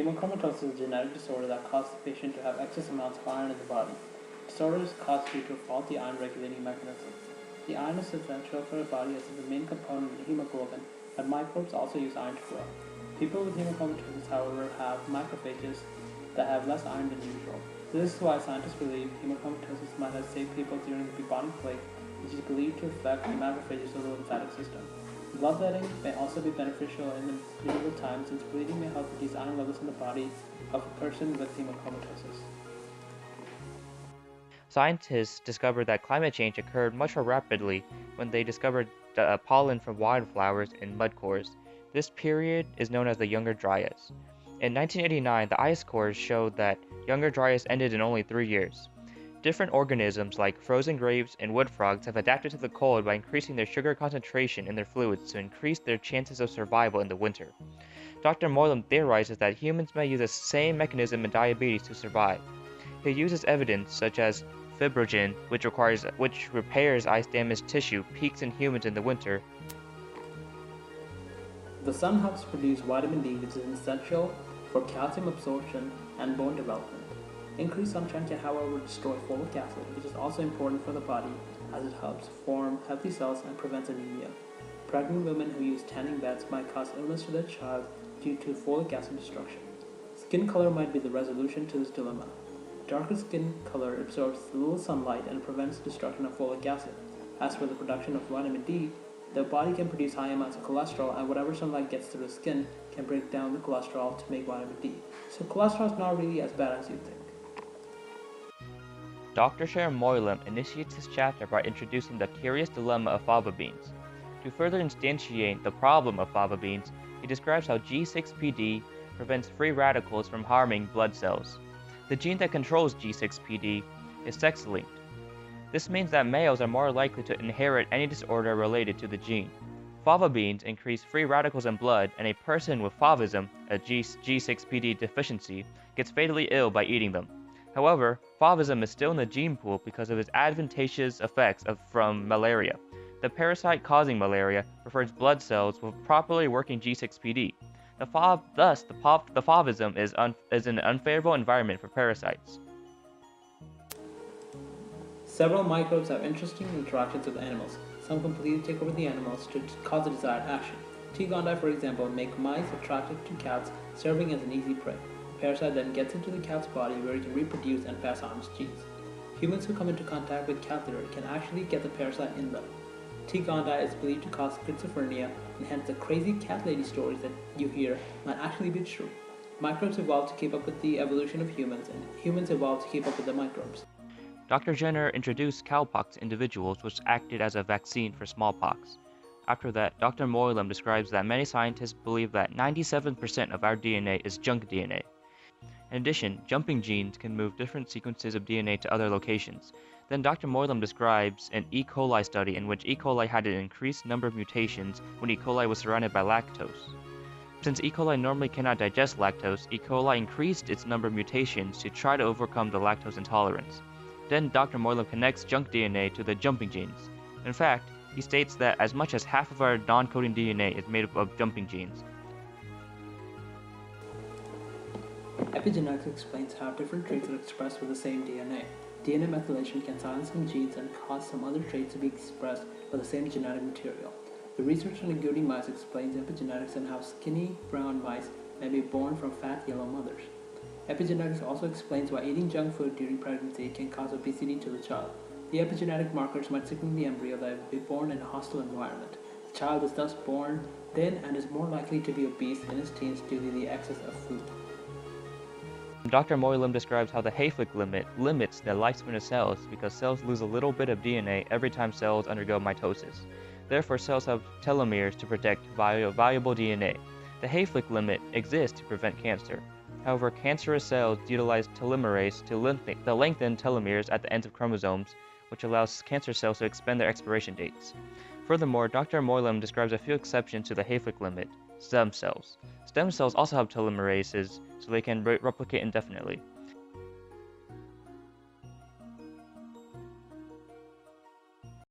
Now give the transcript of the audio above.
Hemochromatosis is a genetic disorder that causes the patient to have excess amounts of iron in the body. The disorder is caused due to a faulty iron regulating mechanism. The iron is essential for the body as it is the main component of hemoglobin, but microbes also use iron to grow. People with hemochromatosis, however, have macrophages that have less iron than usual. This is why scientists believe hemochromatosis might have saved people during the bubonic plague, which is believed to affect the macrophages of the lymphatic system. Bloodletting may also be beneficial in the medieval times since bleeding may help reduce iron levels in the body of a person with hemochromatosis. Scientists discovered that climate change occurred much more rapidly when they discovered pollen from wildflowers in mud cores. This period is known as the Younger Dryas. In 1989, the ice cores showed that Younger Dryas ended in only 3 years. Different organisms like frozen grapes and wood frogs have adapted to the cold by increasing their sugar concentration in their fluids to increase their chances of survival in the winter. Dr. Moylan theorizes that humans may use the same mechanism in diabetes to survive. He uses evidence such as fibrogen, which repairs ice-damaged tissue, peaks in humans in the winter. The sun helps produce vitamin D, which is essential for calcium absorption and bone development. Increased sunshine can, however, destroy folic acid, which is also important for the body as it helps form healthy cells and prevents anemia. Pregnant women who use tanning beds might cause illness to their child due to folic acid destruction. Skin color might be the resolution to this dilemma. Darker skin color absorbs little sunlight and prevents destruction of folic acid. As for the production of vitamin D, the body can produce high amounts of cholesterol, and whatever sunlight gets through the skin can break down the cholesterol to make vitamin D. So cholesterol is not really as bad as you think. Dr. Sharon Moylan initiates his chapter by introducing the curious dilemma of fava beans. To further instantiate the problem of fava beans, he describes how G6PD prevents free radicals from harming blood cells. The gene that controls G6PD is sex-linked. This means that males are more likely to inherit any disorder related to the gene. Fava beans increase free radicals in blood, and a person with favism, a G6PD deficiency, gets fatally ill by eating them. However, favism is still in the gene pool because of its advantageous effects from malaria. The parasite causing malaria prefers blood cells with properly working G6PD. Thus, the favism is an unfavorable environment for parasites. Several microbes have interesting interactions with animals. Some completely take over the animals to cause the desired action. T. gondii, for example, make mice attracted to cats, serving as an easy prey. The parasite then gets into the cat's body where it can reproduce and pass on its genes. Humans who come into contact with cat litter can actually get the parasite in them. T. gondii is believed to cause schizophrenia, and hence the crazy cat lady stories that you hear might actually be true. Microbes evolved to keep up with the evolution of humans, and humans evolved to keep up with the microbes. Dr. Jenner introduced cowpox to individuals, which acted as a vaccine for smallpox. After that, Dr. Moylan describes that many scientists believe that 97% of our DNA is junk DNA. In addition, jumping genes can move different sequences of DNA to other locations. Then Dr. Moylan describes an E. coli study in which E. coli had an increased number of mutations when E. coli was surrounded by lactose. Since E. coli normally cannot digest lactose, E. coli increased its number of mutations to try to overcome the lactose intolerance. Then Dr. Moylan connects junk DNA to the jumping genes. In fact, he states that as much as half of our non-coding DNA is made up of jumping genes. Epigenetics explains how different traits are expressed with the same DNA. DNA methylation can silence some genes and cause some other traits to be expressed with the same genetic material. The research on agouti mice explains epigenetics and how skinny brown mice may be born from fat yellow mothers. Epigenetics also explains why eating junk food during pregnancy can cause obesity to the child. The epigenetic markers might signal the embryo that it will be born in a hostile environment. The child is thus born thin and is more likely to be obese in his teens due to the excess of food. Dr. Moylan describes how the Hayflick limit limits the lifespan of cells because cells lose a little bit of DNA every time cells undergo mitosis. Therefore, cells have telomeres to protect valuable DNA. The Hayflick limit exists to prevent cancer. However, cancerous cells utilize telomerase to lengthen telomeres at the ends of chromosomes, which allows cancer cells to expand their expiration dates. Furthermore, Dr. Moylan describes a few exceptions to the Hayflick limit: stem cells. Stem cells also have telomerases, so they can replicate indefinitely.